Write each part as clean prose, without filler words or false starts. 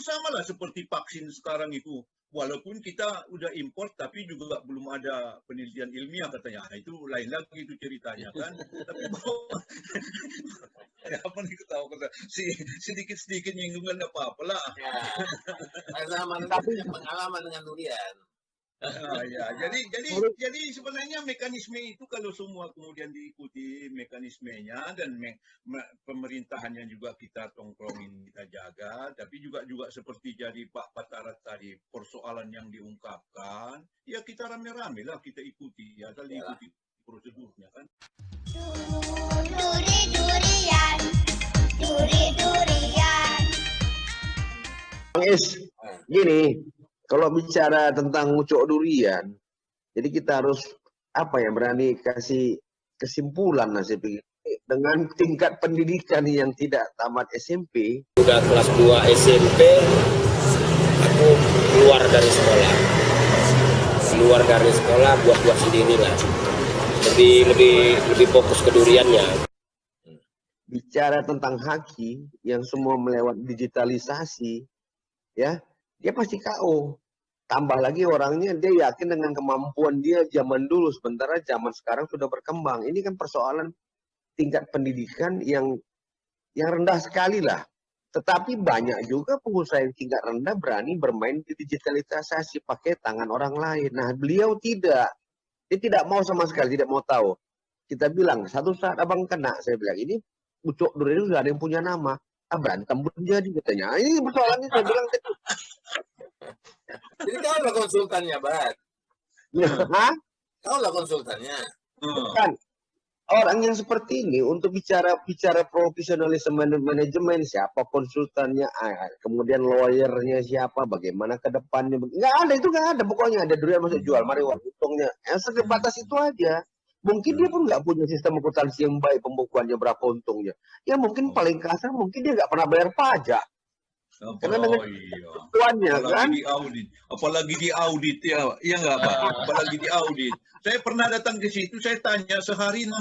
sama lah seperti vaksin sekarang itu. Walaupun kita udah import, tapi juga belum ada penelitian ilmiah katanya. Nah, itu lain lagi itu ceritanya kan. Tapi apa nih ketawa sedikit-sedikit nyinggungan apa-apalah. Tapi pengalaman dengan durian. Ya, jadi sebenarnya mekanisme itu kalau semua kemudian diikuti mekanismenya dan pemerintahannya juga kita tongkrongin, kita jaga, tapi juga seperti jadi Pak Batara tadi persoalan yang diungkapkan, ya kita rame-rame lah kita ikuti, asal diikuti prosedurnya kan. Durian. Bang Is, gini. Kalau bicara tentang ucok durian, jadi kita harus berani kasih kesimpulan saya pikir dengan tingkat pendidikan yang tidak tamat SMP. Udah kelas 2 SMP, aku keluar dari sekolah buat sendiri lah. Lebih fokus ke duriannya. Bicara tentang haki yang semua melewat digitalisasi, ya. Dia pasti KO. Tambah lagi orangnya dia yakin dengan kemampuan dia zaman dulu, sementara zaman sekarang sudah berkembang. Ini kan persoalan tingkat pendidikan yang rendah sekali lah. Tetapi banyak juga pengusaha yang tingkat rendah berani bermain di digitalisasi pakai tangan orang lain. Nah, beliau tidak. Dia tidak mau sama sekali, tidak mau tahu. Kita bilang, satu saat abang kena, saya bilang, ini ucok durian sudah ada yang punya nama. Berantem pun jadi katanya. Ini persoalannya saya bilang tadi. Jadi kau lah konsultannya, Bat. Kau lah konsultannya. Kan orang yang seperti ini untuk bicara profesionalisme manajemen, siapa konsultannya, kemudian lawyernya siapa, bagaimana ke depannya, nggak ada pokoknya. Ada durian masuk jual, mari untungnya. Sebatas itu aja. Mungkin dia pun nggak punya sistem akuntansi yang baik, pembukuannya berapa untungnya. Ya mungkin paling kasar, mungkin dia nggak pernah bayar pajak. Karena dengan tuannya kan. Apalagi di audit ya, iya nggak Pak? Apalagi di audit. Saya pernah datang ke situ, saya tanya sehari 6.000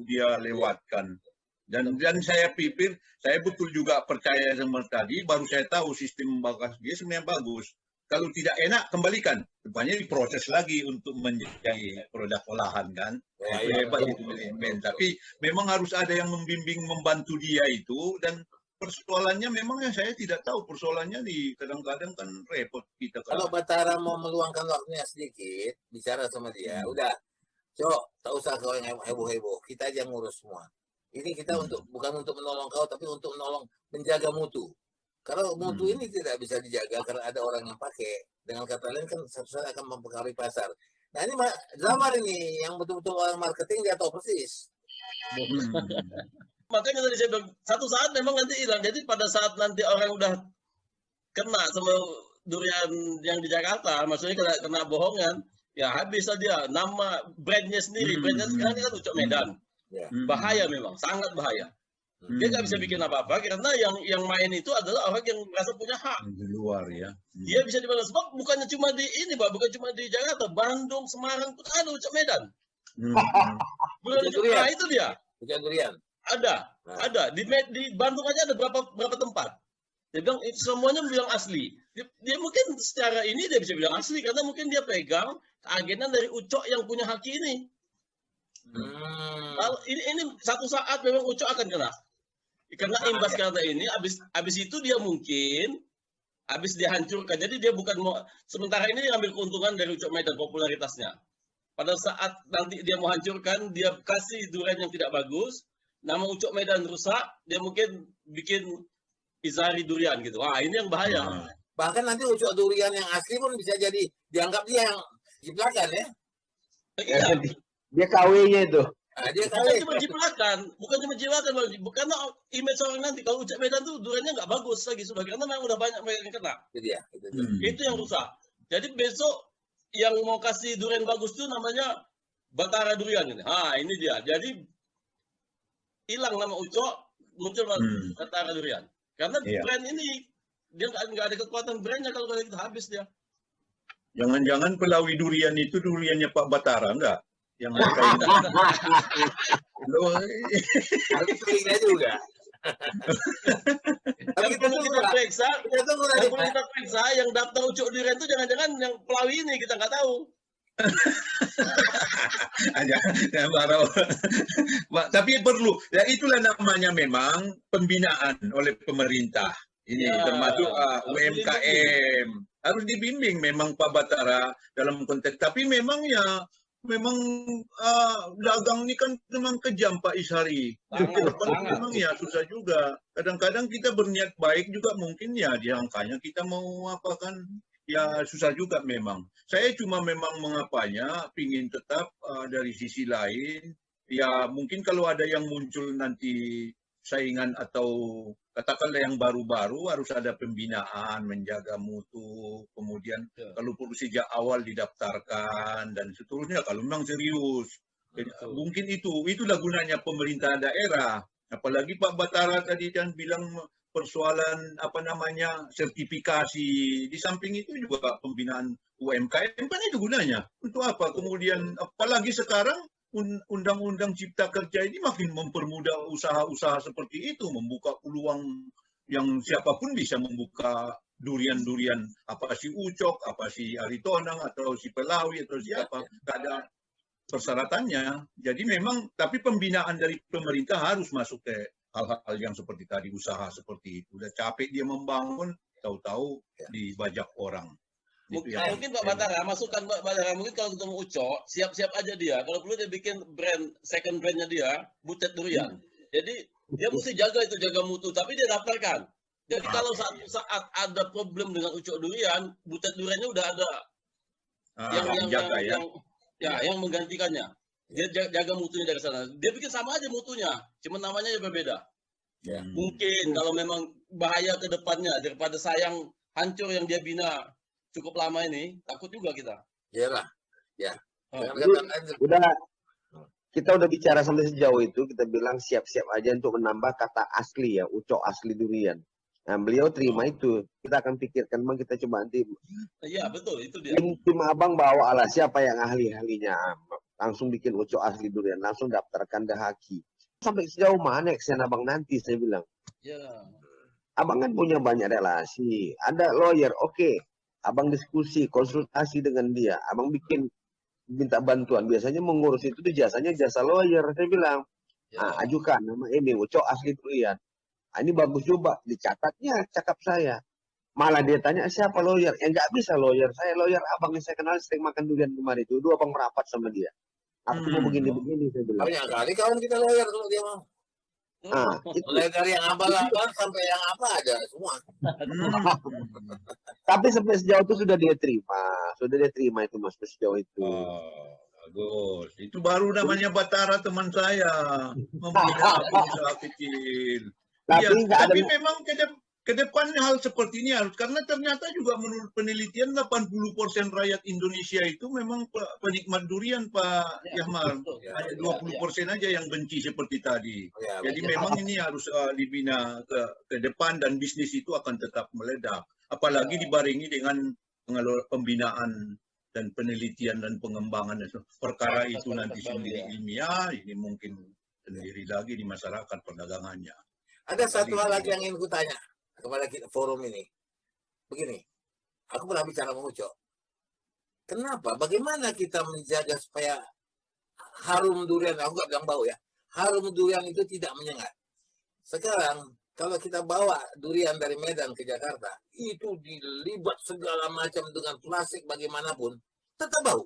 dia lewatkan. Dan saya pikir, saya betul juga percaya sama tadi, baru saya tahu sistem bakas dia sebenarnya bagus. Kalau tidak enak, kembalikan. Rupanya diproses lagi untuk menjadi produk olahan kan. Hebat itu manajemen. Tapi memang harus ada yang membimbing, membantu dia itu. Dan persoalannya memang yang saya tidak tahu. Persoalannya kadang-kadang kan repot kita. Kalau Batara mau meluangkan waktunya sedikit, bicara sama dia, udah. Cok, tak usah kau yang heboh-heboh. Kita aja ngurus semua. Ini kita bukan untuk menolong kau, tapi untuk menolong menjaga mutu. Kalau mutu ini tidak bisa dijaga karena ada orang yang pakai, dengan kata lain kan satu saat akan mempengaruhi pasar. Nah ini Zamar ini yang betul-betul orang marketing dia tahu persis. Makanya tadi saya bilang satu saat memang nanti hilang. Jadi pada saat nanti orang udah kena sama durian yang di Jakarta, maksudnya kena bohongan, ya habis saja nama brandnya sendiri. Brandnya sekarang kan Ucok Medan. Bahaya memang, sangat bahaya. Dia nggak bisa bikin apa-apa karena yang main itu adalah orang yang merasa punya hak. Di luar ya. Dia bisa dimana sebab bukannya cuma di ini Pak, bukan cuma di Jakarta, Bandung, Semarang pun ada Ucok Medan. Nah itu dia. Bukan durian. Ada. Di Bandung aja ada berapa tempat. Dia bilang itu semuanya bilang asli. Dia mungkin secara ini dia bisa bilang asli karena mungkin dia pegang agenan dari Ucok yang punya haki ini. Kalau ini satu saat memang Ucok akan kena. Karena imbas kata ini, abis itu dia mungkin habis dihancurkan. Jadi dia bukan mau sementara ini dia ambil keuntungan dari Ucok Medan popularitasnya. Pada saat nanti dia mau hancurkan, dia kasih durian yang tidak bagus, nama Ucok Medan rusak, dia mungkin bikin Izari durian gitu. Wah ini yang bahaya. Bahkan nanti Ucok durian yang asli pun bisa jadi dianggap dia yang jiplakan ya. Iya. Dia KW-nya itu. Bukan cuma jiplakan, karena image orang nanti kalau Ucok Medan tuh duriannya nggak bagus lagi sudah karena memang udah banyak yang kena. Itu yang rusak. Jadi besok yang mau kasih durian bagus tuh namanya Batara Durian ini. Ini dia. Jadi hilang nama Ucok, muncul Batara Durian. Karena brand ini dia nggak ada kekuatan brandnya kalau itu habis dia. Jangan-jangan Pelawi durian itu duriannya Pak Batara enggak? Yang mereka ini. Harus juga. Tapi Yang perlu kita periksa, kita tunggu nanti. yang perlu kita periksa, yang daftar ucok durian itu jangan-jangan yang Pelawi ini kita nggak tahu. Tapi perlu, ya itulah namanya memang pembinaan oleh pemerintah. Ini Ya, termasuk harus UMKM. Harus dibimbing memang Pak Batara dalam konteks. Tapi memang ya, memang dagang ini kan memang kejam Pak Ishari. Sangat. Memang ya susah juga. Kadang-kadang kita berniat baik juga mungkin ya di angkanya kita mau apa kan. Ya susah juga memang. Saya cuma memang mengapanya, pingin tetap dari sisi lain. Ya mungkin kalau ada yang muncul nanti saingan atau katakanlah yang baru-baru harus ada pembinaan, menjaga mutu, kemudian kalau perlu sejak awal didaftarkan dan seterusnya kalau memang serius. Mungkin itulah gunanya pemerintah daerah. Apalagi Pak Batara tadi kan bilang persoalan apa namanya sertifikasi, di samping itu juga pembinaan UMKM kan itu gunanya untuk apa, kemudian apalagi sekarang undang-undang cipta kerja ini makin mempermudah usaha-usaha seperti itu, membuka peluang yang siapapun bisa membuka durian-durian, apa si Ucok, apa si Aritonang atau si Pelawi atau siapa, nggak ada persyaratannya. Jadi memang tapi pembinaan dari pemerintah harus masuk ke hal-hal yang seperti tadi, usaha seperti itu. Udah capek dia membangun, tahu-tahu dibajak orang. Mungkin Pak Batara, masukan Pak Batara, mungkin kalau ketemu Ucok, siap-siap aja dia. Kalau perlu dia bikin brand, second brandnya dia, Butet Durian. Jadi dia mesti jaga mutu, tapi dia daftarkan. Jadi kalau saat ada problem dengan Ucok Durian, Butet Duriannya udah ada yang menggantikannya. Dia jaga mutunya dari sana. Dia bikin sama aja mutunya, cuma namanya ya berbeda. Ya. Mungkin kalau memang bahaya ke depannya daripada sayang hancur yang dia bina cukup lama ini, takut juga kita. Iyalah. Ya. Kita udah bicara sampai sejauh itu, kita bilang siap-siap aja untuk menambah kata asli ya, Ucok asli durian. Nah, beliau terima itu. Kita akan pikirkan, memang kita coba nanti. Iya, betul, itu dia. Tim abang bawa alat siapa yang ahli-ahlinya. Langsung bikin Ucok asli durian, langsung daftarkan ke Haki. Sampai sejauh mana kesian abang nanti, saya bilang. Ya. Abang kan punya banyak relasi, ada lawyer, oke. Abang diskusi, konsultasi dengan dia. Abang bikin, minta bantuan. Biasanya mengurus itu tuh jasanya jasa lawyer. Saya bilang, ajukan nama ini, Ucok asli durian. Ini bagus juga, dicatatnya cakap saya. Malah dia tanya, siapa lawyer? Ya nggak bisa lawyer. Saya lawyer abang yang saya kenal sering makan durian kemarin itu. Dua abang merapat sama dia. Aku mau begini-begini, saya bilang. Banyak kali kawan kita lawyer kalau dia mau. Mulai dari yang abal-abal sampai yang apa ada semua. Tapi sampai sejauh itu sudah dia terima itu mas sejauh itu. Bagus, itu baru namanya Batara teman saya, membina usaha kecil. Tapi memang ke depan hal seperti ini harus, karena ternyata juga menurut penelitian 80% rakyat Indonesia itu memang penikmat durian Pak Yahmar. Hanya 20% aja yang benci seperti tadi. Jadi memang ini harus dibina ke depan dan bisnis itu akan tetap meledak. Apalagi dibarengi dengan pembinaan dan penelitian dan pengembangan perkara itu nanti sendiri ilmiah, ini mungkin sendiri lagi di masyarakat perdagangannya. Ada satu hal lagi yang ingin kutanya kepada forum ini. Begini, aku pernah bicara sama Ucok. Kenapa? Bagaimana kita menjaga supaya harum durian, aku nggak bilang bau ya, harum durian itu tidak menyengat. Sekarang, kalau kita bawa durian dari Medan ke Jakarta, itu dilibat segala macam dengan plastik bagaimanapun, tetap bau.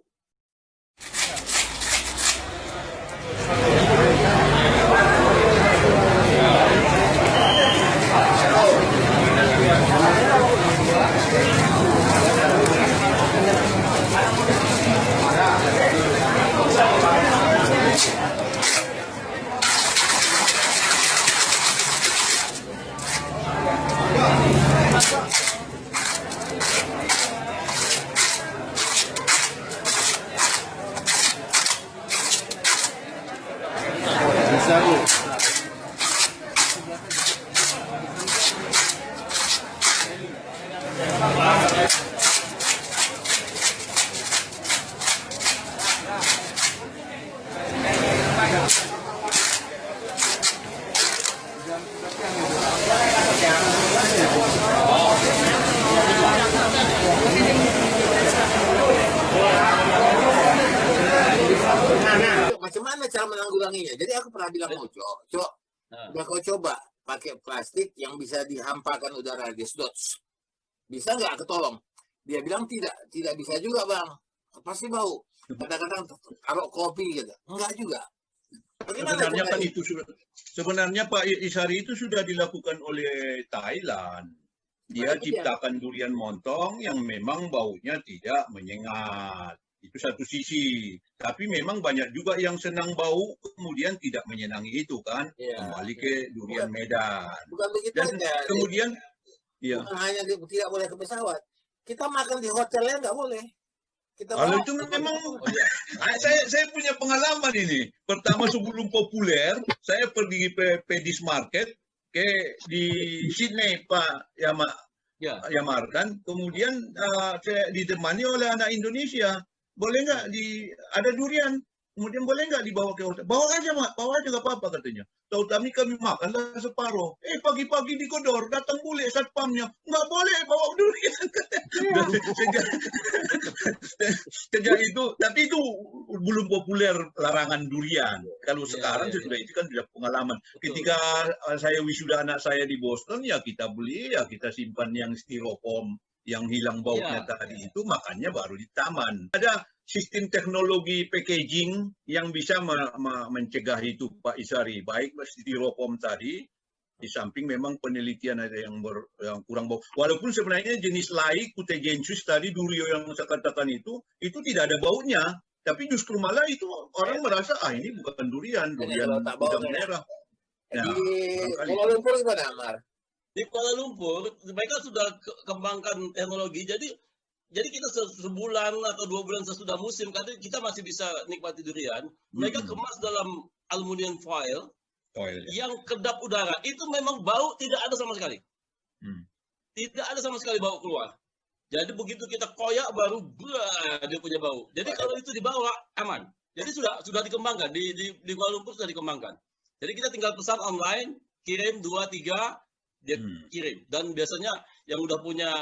Bagaimana cara menanggulanginya? Jadi aku pernah bilang mau Cok, udah kau coba pakai plastik yang bisa dihampakan udara, disedot, bisa nggak ketolong? Dia bilang tidak bisa juga bang, pasti bau. Kadang-kadang taruh kopi gitu, enggak juga. Sebenarnya kan itu sebenarnya Pak Isari itu sudah dilakukan oleh Thailand. Dia ciptakan durian montong yang memang baunya tidak menyengat. Itu satu sisi. Tapi memang banyak juga yang senang bau kemudian tidak menyenangi itu kan. Kembali ke durian Medan. Bukan begitu dan aja. Kemudian bukan hanya tidak boleh ke pesawat. Kita makan di hotelnya nggak boleh. Kalau itu memang saya punya pengalaman ini. Pertama sebelum populer, saya pergi ke Pedis Market di Sydney Pak Yamar kan. Kemudian saya ditemani oleh anak Indonesia. Boleh nggak ada durian? Kemudian boleh nggak dibawa ke hotel? Bawa aja Mak, bawa aja nggak apa-apa katanya. Tahu kami makanlah separuh. Pagi-pagi dikodor, datang bule satpamnya. Nggak boleh bawa durian. Sejak itu, tapi itu belum populer larangan durian. Kalau sekarang sudah itu kan sudah pengalaman. Ketika saya wisuda anak saya di Boston, ya kita beli, ya kita simpan yang styrofoam yang hilang baunya tadi itu, makannya baru di taman. Ada sistem teknologi packaging yang bisa mencegah itu Pak Isari. Baik styrofoam tadi, di samping memang penelitian ada yang kurang bau. Walaupun sebenarnya jenis lain, Cutegensis tadi, durio yang saya katakan itu tidak ada baunya. Tapi justru malah itu orang merasa, ini bukan durian udang merah. Nah, di Kuala Lumpur gimana, Amar? Di Kuala Lumpur, mereka sudah kembangkan teknologi. Jadi kita sebulan atau 2 bulan sesudah musim, kadang kita masih bisa nikmati durian. Mereka kemas dalam aluminium foil yang kedap udara. Itu memang bau tidak ada sama sekali. Tidak ada sama sekali bau keluar. Jadi begitu kita koyak baru dia punya bau. Jadi kalau itu dibawa aman. Jadi sudah dikembangkan di Kuala Lumpur, sudah dikembangkan. Jadi kita tinggal pesan online, kirim 2-3 dia kirim. Dan biasanya yang udah punya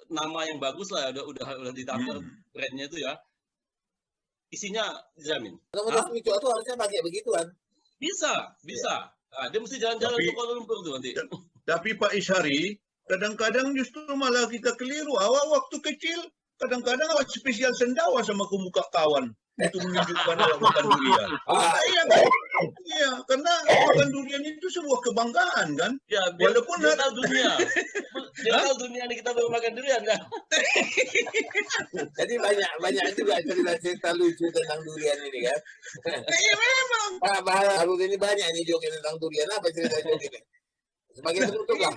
nama yang bagus lah, udah ditafsir brandnya itu ya, isinya dijamin. Kalau mau lucu itu harusnya pakai begituan. Bisa. Nah, dia mesti jalan-jalan ke Kuala Lumpur tuh nanti. Tapi Pak Isari, kadang-kadang justru malah kita keliru. Awal waktu kecil, kadang-kadang awak spesial sendawa sama kemuka kawan. Itu menunjukkan awak makan durian. Iya, karena makan durian itu sebuah kebanggaan kan. Ya, walaupun ada dunia. Dunia ini kita baru makan durian kan. Jadi banyak juga cerita lucu tentang durian ini kan. Iya memang. Pak Harun ini banyak nih joki tentang durian. Apa cerita joki ini? Sebagai penutup lah.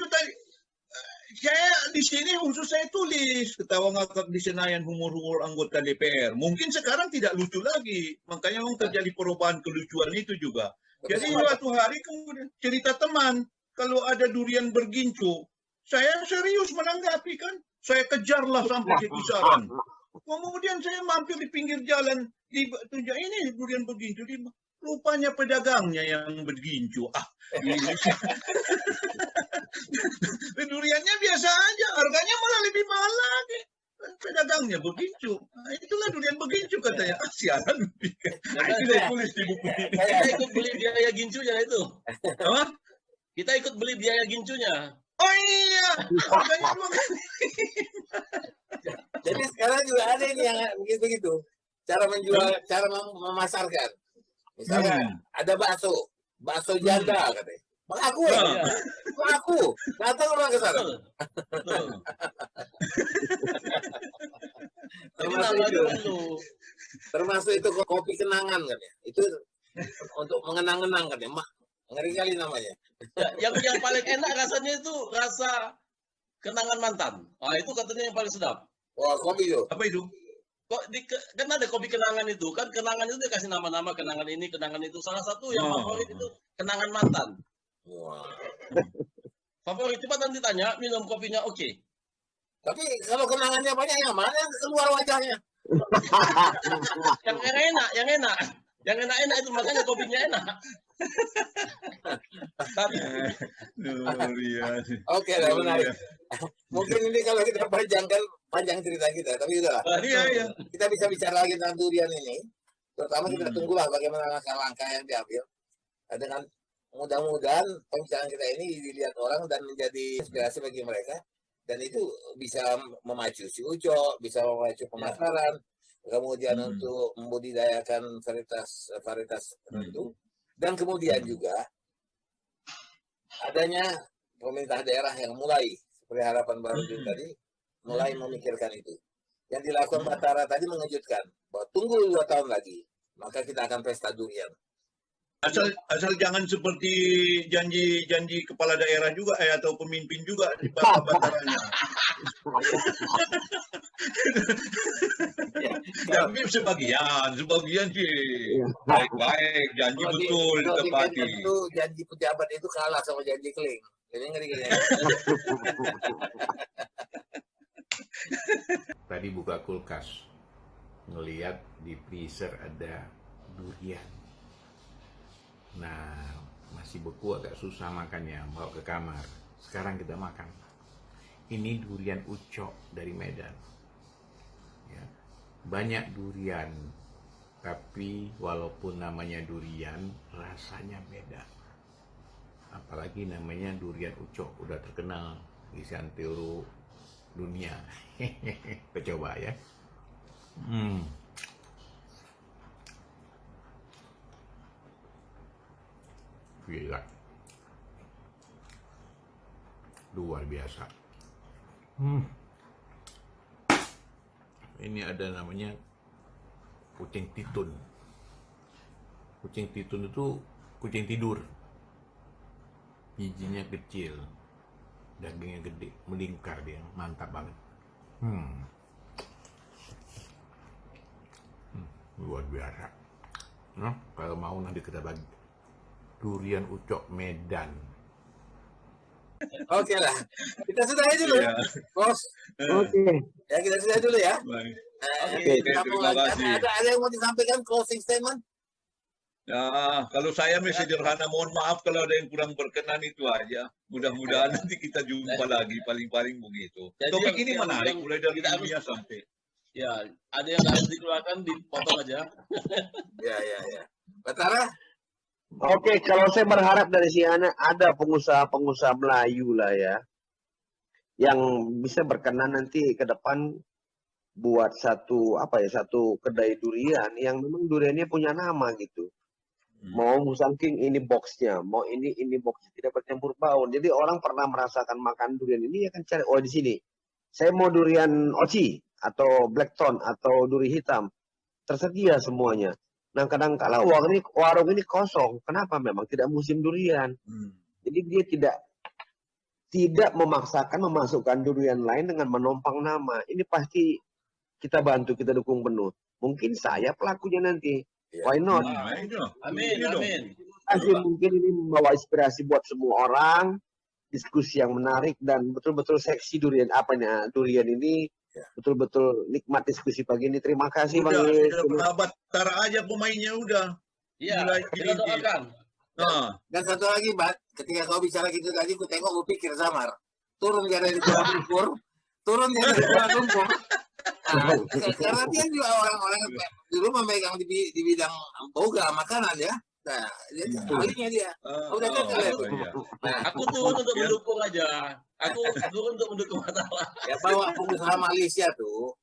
Saya di sini khusus saya tulis ketawa ngakak di Senayan humor-humor anggota DPR. Mungkin sekarang tidak lucu lagi, makanya memang terjadi perubahan kelucuan itu juga. Jadi suatu hari kemudian cerita teman, kalau ada durian bergincu, saya serius menanggapi kan, saya kejarlah sampai ke kisaran. Kemudian saya mampir di pinggir jalan, ini durian bergincu, rupanya pedagangnya yang bergincu. Duriannya biasa aja, harganya malah lebih mahal lagi. Pedagangnya bergincu. Nah, itulah durian bergincu katanya. Sialan. Kita tulis di buku ini. Kita ikut beli biaya gincunya itu. Apa? Kita ikut beli biaya gincunya. Oh iya. Harganya 2 kali. Jadi sekarang juga ada ini yang begitu. Cara menjual, cara memasarkan. Misalnya ada bakso janda katanya. Mengaku datang orang ke sana. Termasuk itu kopi kenangan kan ya. Itu untuk mengenang-enang kan ya. Ngeri kali namanya. Yang paling enak rasanya itu rasa kenangan mantan. Itu katanya yang paling sedap. Wah, kopi itu. Apa itu? Kan ada kopi kenangan itu. Kan kenangan itu dia kasih nama-nama, kenangan ini, kenangan itu. Salah satu yang favorit itu kenangan mantan. Wah. Favorit, coba nanti tanya, minum kopinya oke. Tapi kalau kenangannya banyak, yang mana yang keluar wajahnya? Yang enak itu, makanya kopinya enak. Oke lah, menarik. Mungkin ini kalau kita panjang cerita kita, tapi udahlah. Iya. Kita bisa bicara lagi tentang durian ini. Terutama kita tunggulah bagaimana langkah-langkah yang diambil. Dengan mudah-mudahan pembicaraan kita ini dilihat orang dan menjadi inspirasi bagi mereka. Dan itu bisa memacu si Uco, bisa memacu pemasaran, kemudian untuk membudidayakan varietas tertentu. Dan kemudian juga adanya pemerintah daerah yang mulai, seperti harapan Baru tadi, mulai memikirkan itu. Yang dilakukan Batara tadi mengejutkan, bahwa tunggu 2 tahun lagi, maka kita akan pesta durian. Asal jangan seperti janji kepala daerah juga atau pemimpin juga di Bataranya. Tapi sebagian sih baik-baik, janji betul ditepati. Itu janji pejabat itu kalah sama janji keling. Jadi ngeri. Tadi buka kulkas, ngelihat di freezer ada durian. Nah, masih beku, agak susah makannya, bawa ke kamar. Sekarang kita makan. Ini durian ucok dari Medan. Ya, banyak durian, tapi walaupun namanya durian, rasanya beda. Apalagi namanya durian ucok, udah terkenal di seantero dunia. Kita coba ya. Gila, luar biasa. Ini ada namanya kucing titun. Kucing titun itu kucing tidur. Giginya kecil, dagingnya gede, melingkar dia, mantap banget. Luar biasa. Nah, kalau mau nanti kita bagi. Durian ucok Medan. Oke lah, kita sudahi dulu, Bos. Oke. Ya, kita sudahi dulu ya. Oke, terima kasih. Ada yang mau disampaikan closing statement? Ya, kalau saya sederhana, mohon maaf kalau ada yang kurang berkenan, itu aja. Mudah-mudahan nanti kita jumpa lagi, paling-paling begitu. Jadi Topik ini yang menarik, mulai dari kita dunia sampai. Ya, ada yang harus dikeluarkan, dipotong aja. Ya. Batara? Oke, kalau saya berharap dari sini ada pengusaha-pengusaha Melayu lah ya, yang bisa berkenan nanti ke depan buat satu kedai durian yang memang duriannya punya nama gitu. Mau musangking ini boxnya, mau ini boxnya, tidak bercampur baur. Jadi orang pernah merasakan makan durian ini akan cari, oh di sini saya mau durian oci atau blackthorn atau duri hitam, tersedia semuanya. Nah, kadang-kala warung ini kosong. Kenapa? Memang tidak musim durian. Jadi dia tidak memaksakan memasukkan durian lain dengan menompang nama. Ini pasti kita bantu, kita dukung penuh. Mungkin saya pelakunya nanti. Why not? Amin. Mungkin ini membawa inspirasi buat semua orang. Diskusi yang menarik dan betul-betul seksi durian ini. Betul-betul nikmat diskusi pagi ini. Terima kasih Bang. Sudah Batara aja pemainnya udah. Iya, kita doakan. Dan satu lagi, Bat, ketika kau bicara gitu tadi, ku tengok, ku pikir samar. Turun dia dari Kuala Lumpur. Karena dia juga orang-orang dulu memegang di bidang boga makanan ya. Nah, ahlinya dia. Udah Aku turun untuk mendukung aja. Aku turun untuk mendukung Batara. Ya bawa pengusaha Malaysia tuh,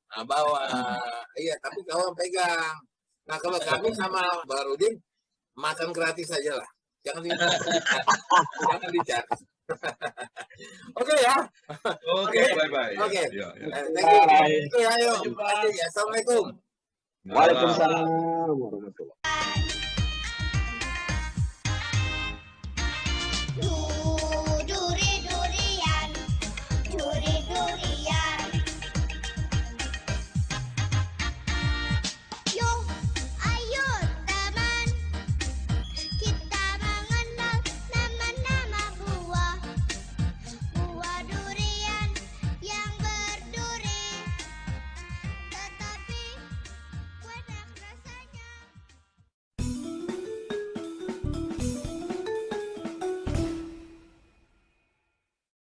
iya tapi kau pegang. Nah kalau kami sama Barudin makan gratis aja lah, jangan dicari. Oke ya. Oke, bye. Oke. Thank you. Ayo. Assalamualaikum. Waalaikumsalam warahmatullahi wabarakatuh.